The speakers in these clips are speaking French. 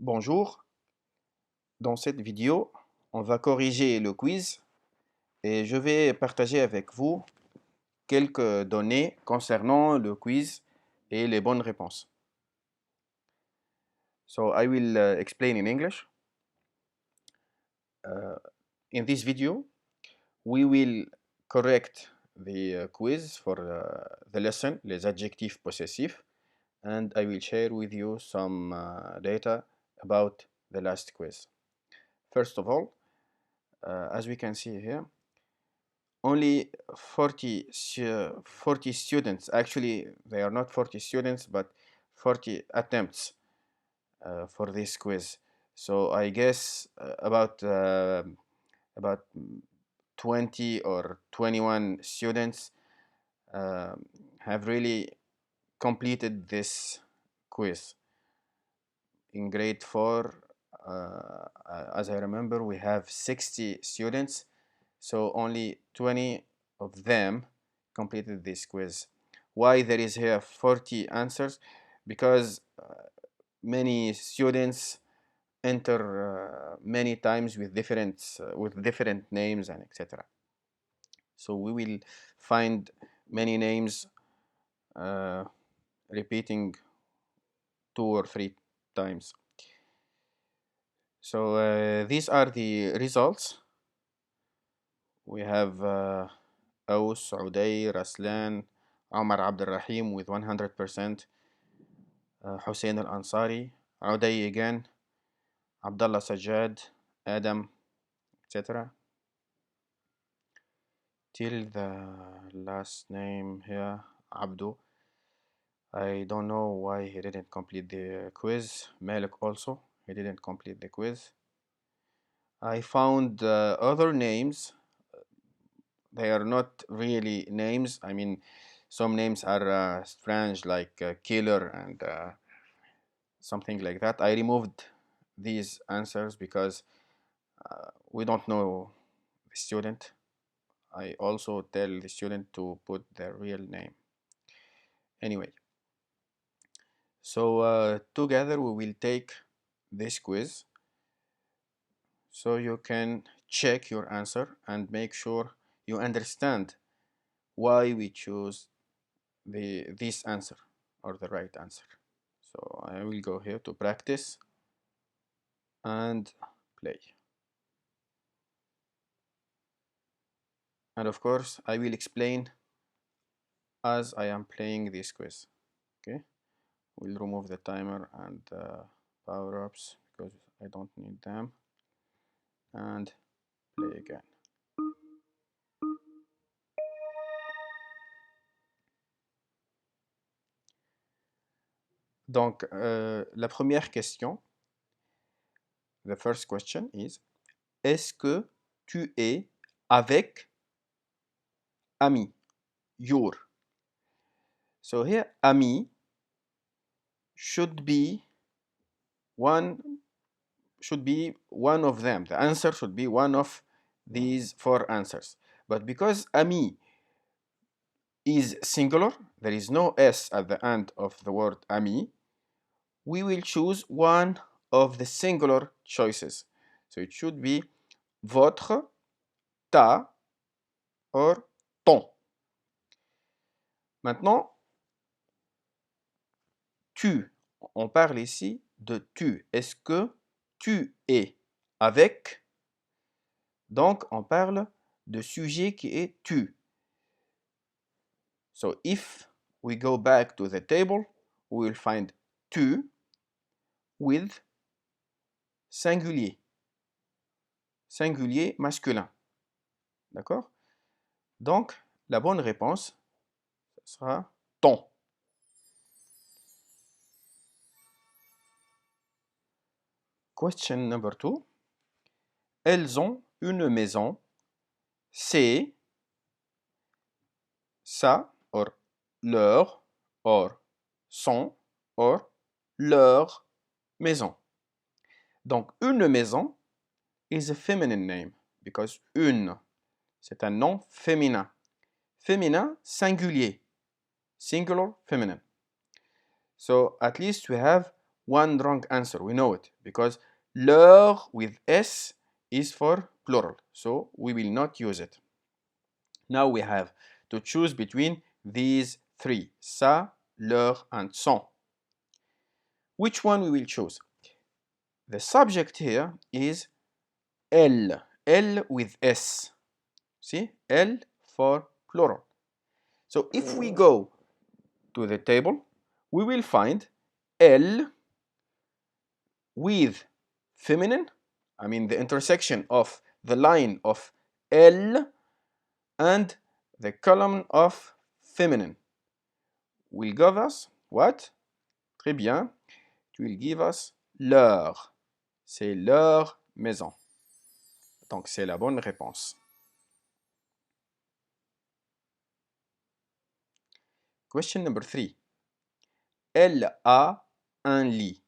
Bonjour, dans cette vidéo, on va corriger le quiz et je vais partager avec vous quelques données concernant le quiz et les bonnes réponses. So I will explain in English. In this video, we will correct the quiz for the lesson, les adjectifs possessifs, and I will share with you some data about the last quiz. First of all, as we can see here, only 40 students, actually they are not 40 students but 40 attempts for this quiz. So I guess about 20 or 21 students have really completed this quiz. In grade 4, as I remember, we have 60 students, so only 20 of them completed this quiz. Why there is here 40 answers? Because many students enter many times with different names and etc. So we will find many names repeating 2 or 3 times. So these are the results. We have Aus, Uday, Raslan, Omar Abdul Rahim with 100%, Hussein Al Ansari, Uday again, Abdullah Sajjad, Adam, etc. Till the last name here, Abdu. I don't know why he didn't complete the quiz. Malik also, he didn't complete the quiz. I found other names. They are not really names. I mean, some names are strange, like killer and something like that. I removed these answers because we don't know the student. I also tell the student to put their real name. Anyway, so together we will take this quiz so you can check your answer and make sure you understand why we choose this answer or the right answer. So I will go here to practice and play. And of course, I will explain as I am playing this quiz. Okay, we'll remove the timer and power-ups because I don't need them, and play again. Donc, la première question, the first question is, est-ce que tu es avec ami? Your. So here, ami should be one of them. The answer should be one of these 4 answers. But because ami is singular, there is no s at the end of the word ami, we will choose one of the singular choices. So it should be votre, ta, or ton. Maintenant, tu. On parle ici de tu. Est-ce que tu es avec? Donc, on parle de sujet qui est tu. So if we go back to the table, we will find tu with singulier. Singulier masculin. D'accord? Donc, la bonne réponse sera ton. Question number 2. Elles ont une maison. C'est sa or leur or son or leur maison. Donc, une maison is a feminine name because une, c'est un nom féminin. Féminin, singulier. Singular, feminine. So, at least we have one wrong answer. We know it because leur with S is for plural. So we will not use it. Now we have to choose between these three, ça, leur, and son. Which one we will choose? The subject here is elle, elle with S. See, elle for plural. So if we go to the table, we will find elle with feminine, I mean the intersection of the line of elle and the column of feminine will give us what? Très bien. It will give us leur. C'est leur maison. Donc c'est la bonne réponse. Question number 3. Elle a un lit.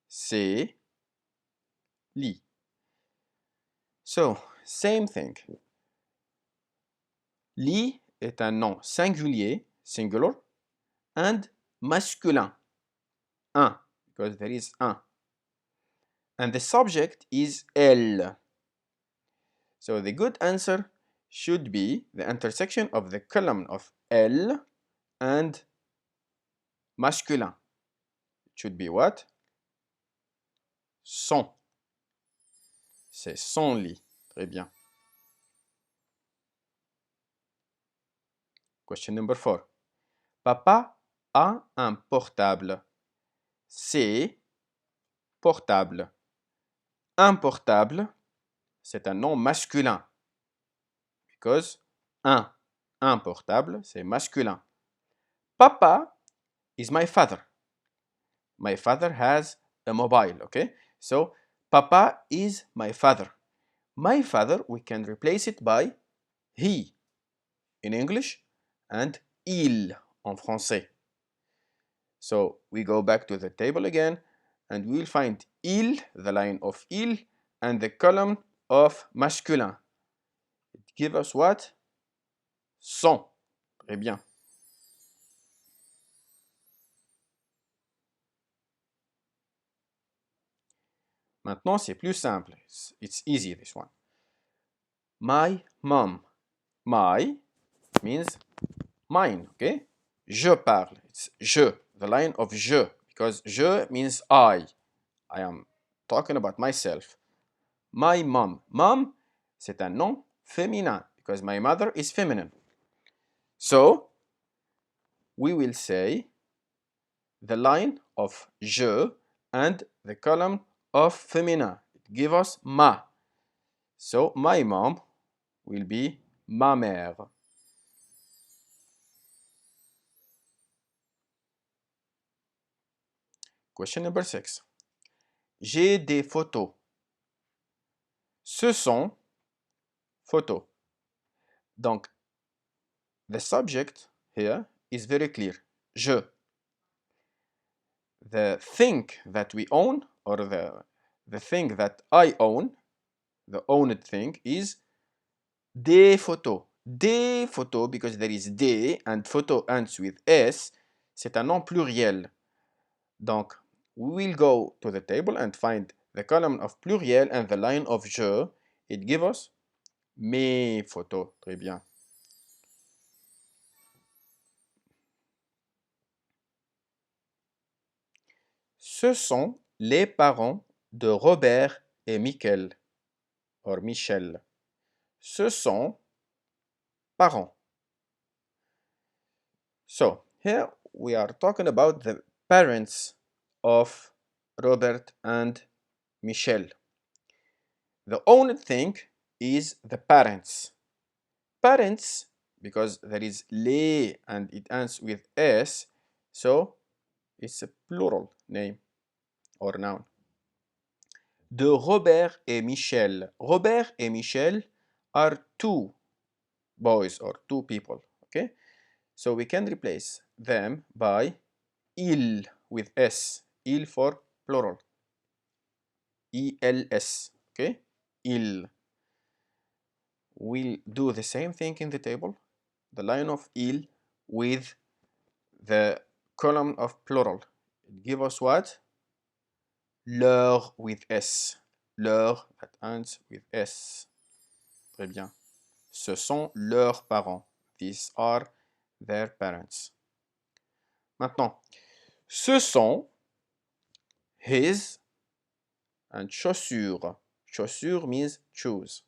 C'est lit. So, same thing. Lit est un nom singulier, singular, and masculin, un, because there is un. And the subject is elle. So the good answer should be the intersection of the column of elle and masculin. It should be what? Son. C'est son lit. Très bien. Question number 4. Papa a un portable. C'est portable. Un portable, c'est un nom masculin. Because un portable, c'est masculin. Papa is my father. My father has a mobile, okay? So, Papa is my father. My father, we can replace it by he in English and il en français. So, we go back to the table again and we'll find il, the line of il, and the column of masculin. It gives us what? Son. Très bien. Maintenant, c'est plus simple. It's easy, this one. My mom. My means mine, okay? Je parle. It's je, the line of je, because je means I. I am talking about myself. My mom. Mom, c'est un nom féminin, because my mother is feminine. So, we will say the line of je and the column of féminin. It gives us ma. So, my mom will be ma mère. Question number 6. J'ai des photos. Ce sont photos. Donc, the subject here is very clear. Je. The thing that we own, or the thing that I own, the owned thing, is des photos. Des photos, because there is des, and photo ends with s, c'est un nom pluriel. Donc, we will go to the table and find the column of pluriel and the line of je. It gives us mes photos. Très bien. Ce sont les parents de Robert et Michel, or Michel. Ce sont parents. So, here we are talking about the parents of Robert and Michel. The only thing is the parents. Parents, because there is les and it ends with s, so it's a plural name or noun. De Robert et Michel. Robert et Michel are two boys or two people, okay? So we can replace them by il with s, il for plural, ils, okay? Il. We'll do the same thing in the table, the line of il with the column of plural. It gives us what? leur with S. Leur, that ends with S. Très bien. Ce sont leurs parents. These are their parents. Maintenant, ce sont his and chaussures. Chaussures means shoes.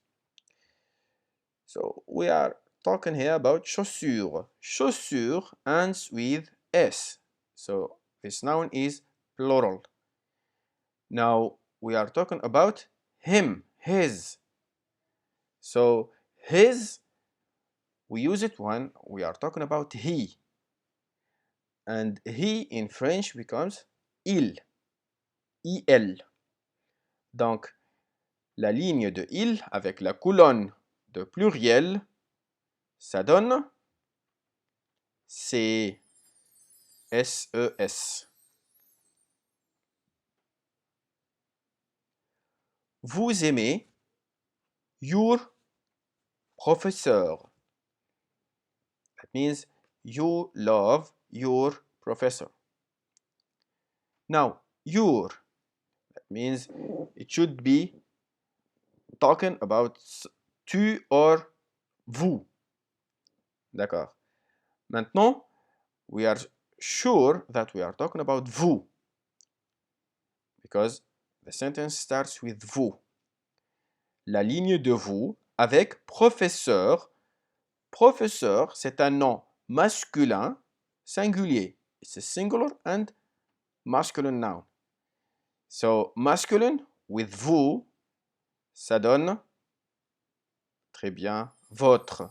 So we are talking here about chaussures. Chaussures ends with S. So this noun is plural. Now we are talking about him, his. So his, we use it when we are talking about he. And he in French becomes il. Il. Donc, la ligne de il avec la colonne de pluriel, ça donne c'est S-E-S. Vous aimez your professeur. That means you love your professor. Now, your, that means it should be talking about tu or vous. D'accord. Maintenant, we are sure that we are talking about vous because the sentence starts with vous. La ligne de vous avec professeur. Professeur, c'est un nom masculin singulier. It's a singular and masculine noun. So, masculine with vous, ça donne très bien votre.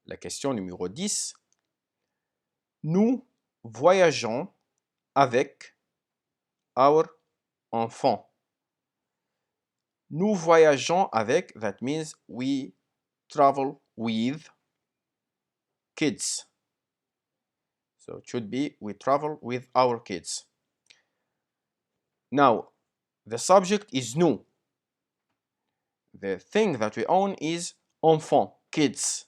La question numéro 10. Nous voyageons avec our enfant. Nous voyageons avec, that means we travel with kids. So it should be we travel with our kids. Now, the subject is nous. The thing that we own is enfant, kids.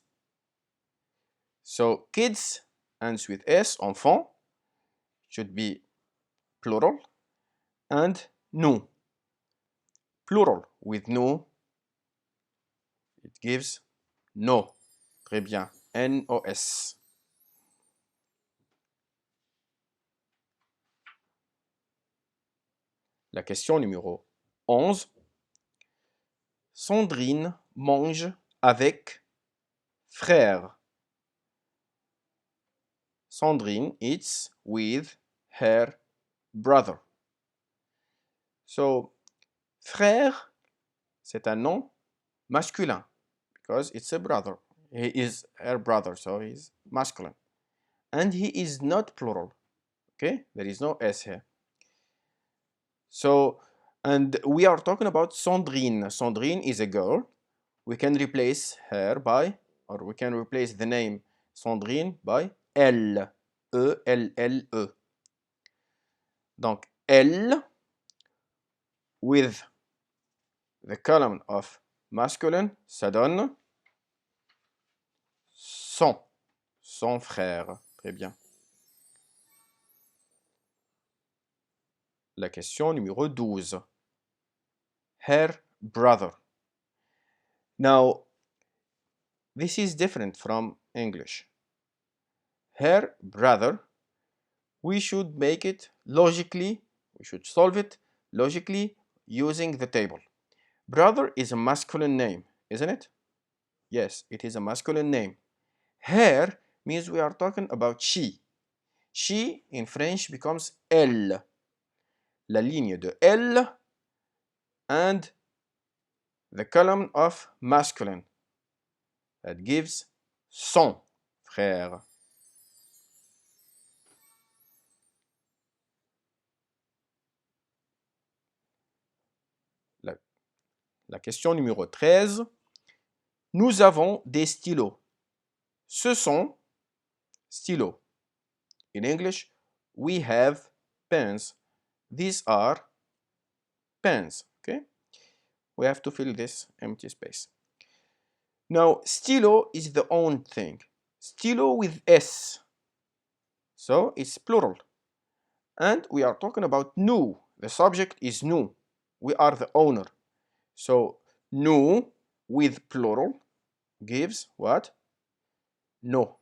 So kids ends with S, enfant, should be plural, and nous. Plural with nous, it gives no. Très bien. N-O-S. La question numéro 11. Sandrine mange avec frère. Sandrine eats with her brother. So, frère, c'est un nom masculin because it's a brother. He is her brother, so he's masculine. And he is not plural. Okay, there is no S here. So, and we are talking about Sandrine. Sandrine is a girl. We can replace her by, or we can replace the name Sandrine by elle. E-L-L-E. Donc, elle with the column of masculine, ça donne son frère. Très bien. La question numéro 12. Her brother. Now, this is different from English. Her brother, we should make it logically, we should solve it logically using the table. Brother is a masculine name, isn't it? Yes, it is a masculine name. Her means we are talking about she. She in French becomes elle. La ligne de elle and the column of masculine. That gives son frère. La question numéro 13. Nous avons des stylos. Ce sont stylos. In English, we have pens. These are pens. Okay? We have to fill this empty space. Now, stylo is the own thing. Stylo with S. So it's plural. And we are talking about nous. The subject is nous. We are the owner. So nous with plural gives what? Nos.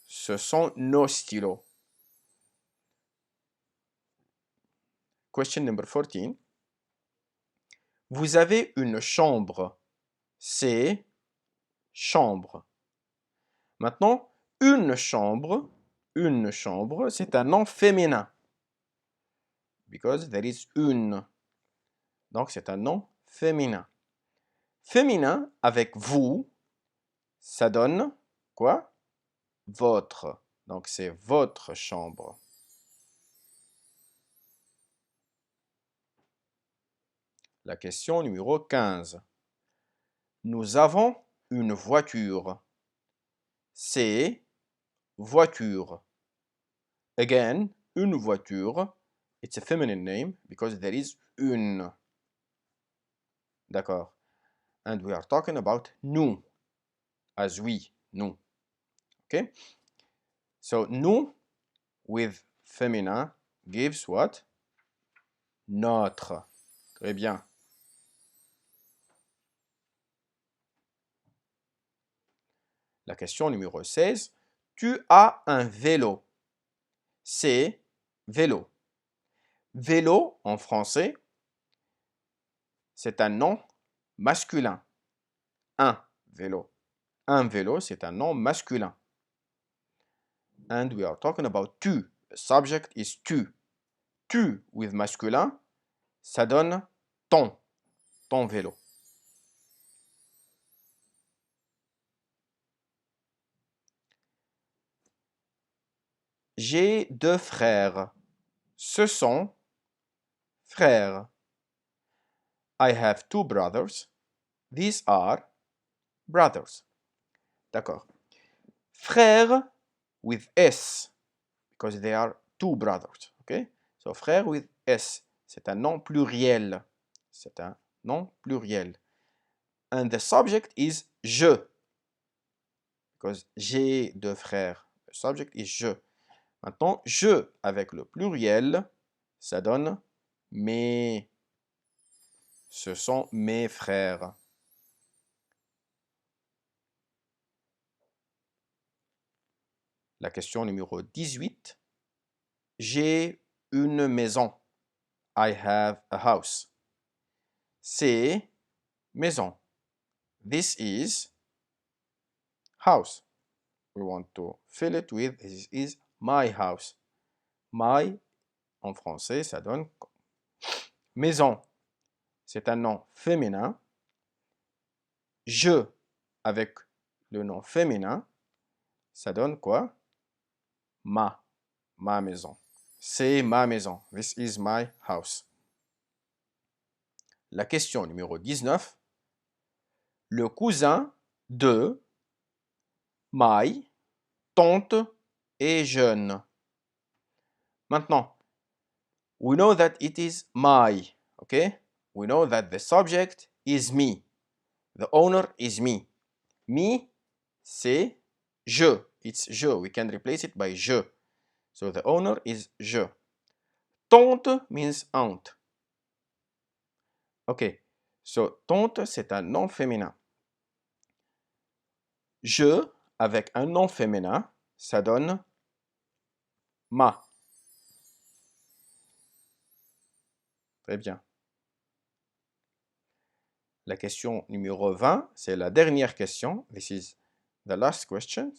Ce sont nos stylos. Question number 14. Vous avez une chambre. C'est chambre. Maintenant, une chambre, c'est un nom féminin. Because there is une. Donc, c'est un nom féminin. Féminin avec vous, ça donne quoi? Votre. Donc, c'est votre chambre. La question numéro 15. Nous avons une voiture. C'est voiture. Again, une voiture. It's a feminine name because there is une. D'accord. And we are talking about nous. As we, nous. Okay? So, nous with féminin gives what? Notre. Très bien. La question numéro 16. Tu as un vélo. C'est vélo. Vélo, en français, c'est un nom masculin. Un vélo. Un vélo, c'est un nom masculin. And we are talking about tu. The subject is tu. Tu with masculin, ça donne ton. Ton vélo. J'ai deux frères. Ce sont frères. I have two brothers. These are brothers. D'accord. Frères with S, because they are two brothers. Okay? So, frère with S, c'est un nom pluriel. C'est un nom pluriel. And the subject is je, because j'ai deux frères. The subject is je. Maintenant, je avec le pluriel, ça donne mes. Ce sont mes frères. La question numéro 18. J'ai une maison. I have a house. C'est maison. This is house. We want to fill it with this is my house. My, en français, ça donne maison. C'est un nom féminin. Je, avec le nom féminin, ça donne quoi? Ma maison. C'est ma maison. This is my house. La question numéro 19. Le cousin de my tante est jeune. Maintenant, we know that it is my, okay? We know that the subject is me. The owner is me. Me, c'est je. It's je. We can replace it by je. So the owner is je. Tante means aunt. Okay. So tante, c'est un nom féminin. Je, avec un nom féminin, ça donne ma. Très bien. La question numéro 20, c'est la dernière question. This is the last question.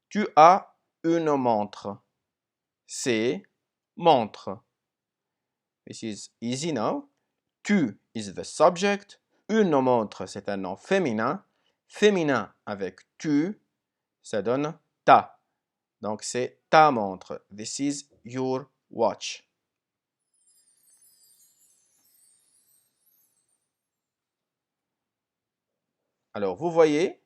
Tu as une montre. C'est montre. This is easy now. Tu is the subject. Une montre, c'est un nom féminin. Féminin avec tu, ça donne ta. Donc c'est ta montre. This is your watch. Alors, vous voyez,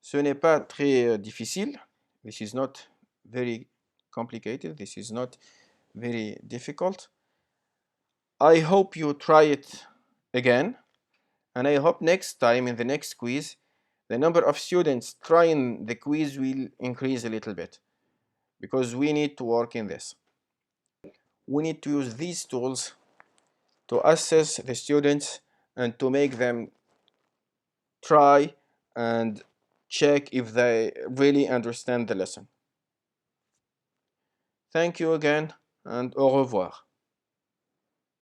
ce n'est pas très difficile. This is not very complicated. This is not very difficult. I hope you try it again. And I hope next time in the next quiz, the number of students trying the quiz will increase a little bit. because we need to work in this. We need to use these tools to assess the students and to make them try and check if they really understand the lesson. Thank you again, and au revoir.